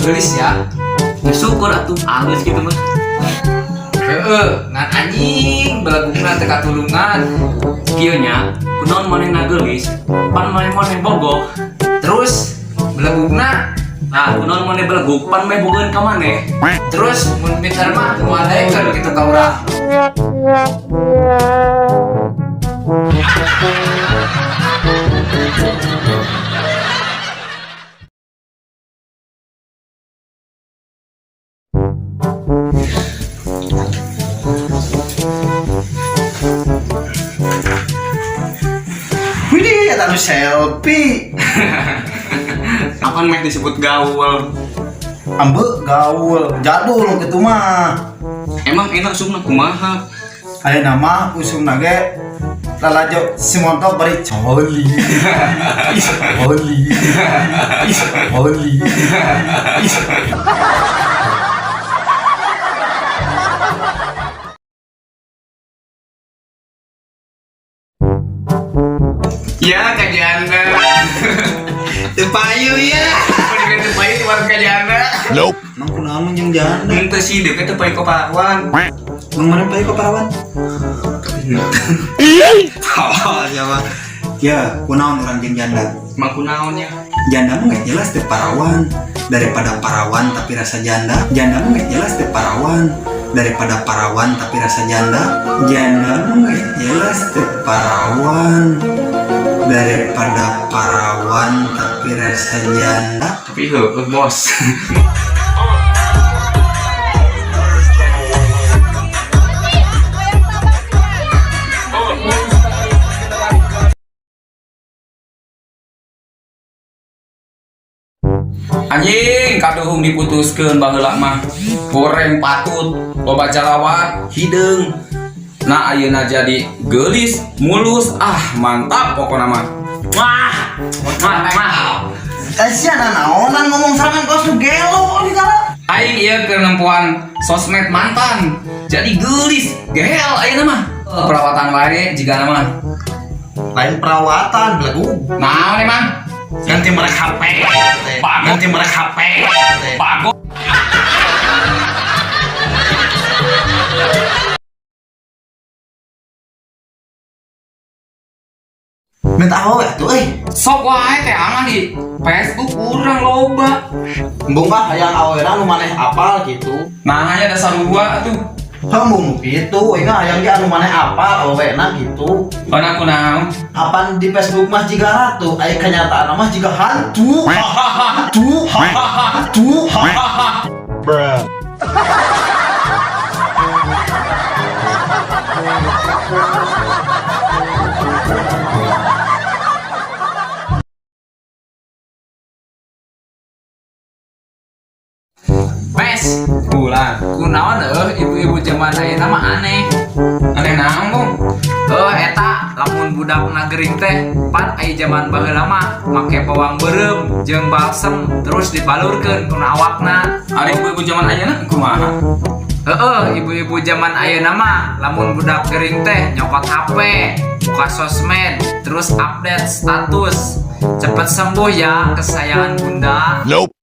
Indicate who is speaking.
Speaker 1: gelis ya. Syukur atuh halus gitu mah. Ngan anjing belagungna teu katulungan. Kieu nya, kunaon manehna gelis, pan maneh bogoh. Terus belagungna, nah kunaon maneh belegug, pan meh bogohan ka maneh. Terus mun pinter mah ngadaekeun kitu ka urang.
Speaker 2: Widih, ya tahu selfie.
Speaker 1: Apaan meh disebut gaul?
Speaker 2: Ambek gaul, jadul gitu mah.
Speaker 1: Emang enak sumna kumaha?
Speaker 2: Aya nama usum nage lalajo simonto bari coli. Coli. Coli.
Speaker 1: Ya kajanda. Tepayu ya. Mendingan tepayu tuan kajanda.
Speaker 3: Nope.
Speaker 2: Nang kunaon yang janda?
Speaker 1: Ente sih deket tepayu keparawan.
Speaker 2: Nang mana payu keparawan? Oh, siapa? Ya, kunaon orang jeung janda?
Speaker 1: Maku naonnya.
Speaker 2: Janda mah nggak jelas teu parawan. Daripada parawan tapi rasa janda. Janda mah nggak jelas teu parawan. Daripada parawan tapi rasa janda. Janda mah nggak jelas teu parawan. Daripada parawan tapi rasa janda.
Speaker 1: Tapi bos. Anjing kaduhung diputuskeun baheula mah goreng patut loba jalawat hideung. Nah ayeuna jadi geulis mulus mantap pokona mah. Wah mantap.
Speaker 2: Siana naonan ngomong serangan kos gelo di kana.
Speaker 1: Aing ieu keur nempuan sosmed mantan. Jadi geulis gehel ayeuna mah. Perawatan wae jigana mah.
Speaker 2: Lain perawatan belagu.
Speaker 1: Naon emang?
Speaker 2: Ganti merek HP. Ganti merek HP.
Speaker 1: Bagus.
Speaker 2: Minta apa ya tuh
Speaker 1: Sok wae teh aman di Facebook urang loba.
Speaker 2: Embung mah hayang aweuna nu maneh apal gitu.
Speaker 1: Nah aya dasar dua tuh.
Speaker 2: Embung gitu, ingat hayang ge anu maneh apal aweuna gitu.
Speaker 1: Kana kunaon?
Speaker 2: Apaan di Facebook mah jiga ratu, aya kenyataan mah jiga hantu. Hantu. Hantu.
Speaker 3: Bruh.
Speaker 1: Mes, ulah. Kunaon ibu-ibu zaman ayeuna mah aneh. Aneh naon, Bung? Eta lamun budakna gering teh pan aya zaman baheula mah make bawang beureum jeung balsem terus dibalurkeun kuna awakna. Ari ibu-ibu zaman ayeuna kumaha? Ibu-ibu zaman ayeuna mah lamun budak gering teh nyokot HP, buka sosmed, terus update status. Cepet sembuh ya kesayangan bunda.
Speaker 3: Nope.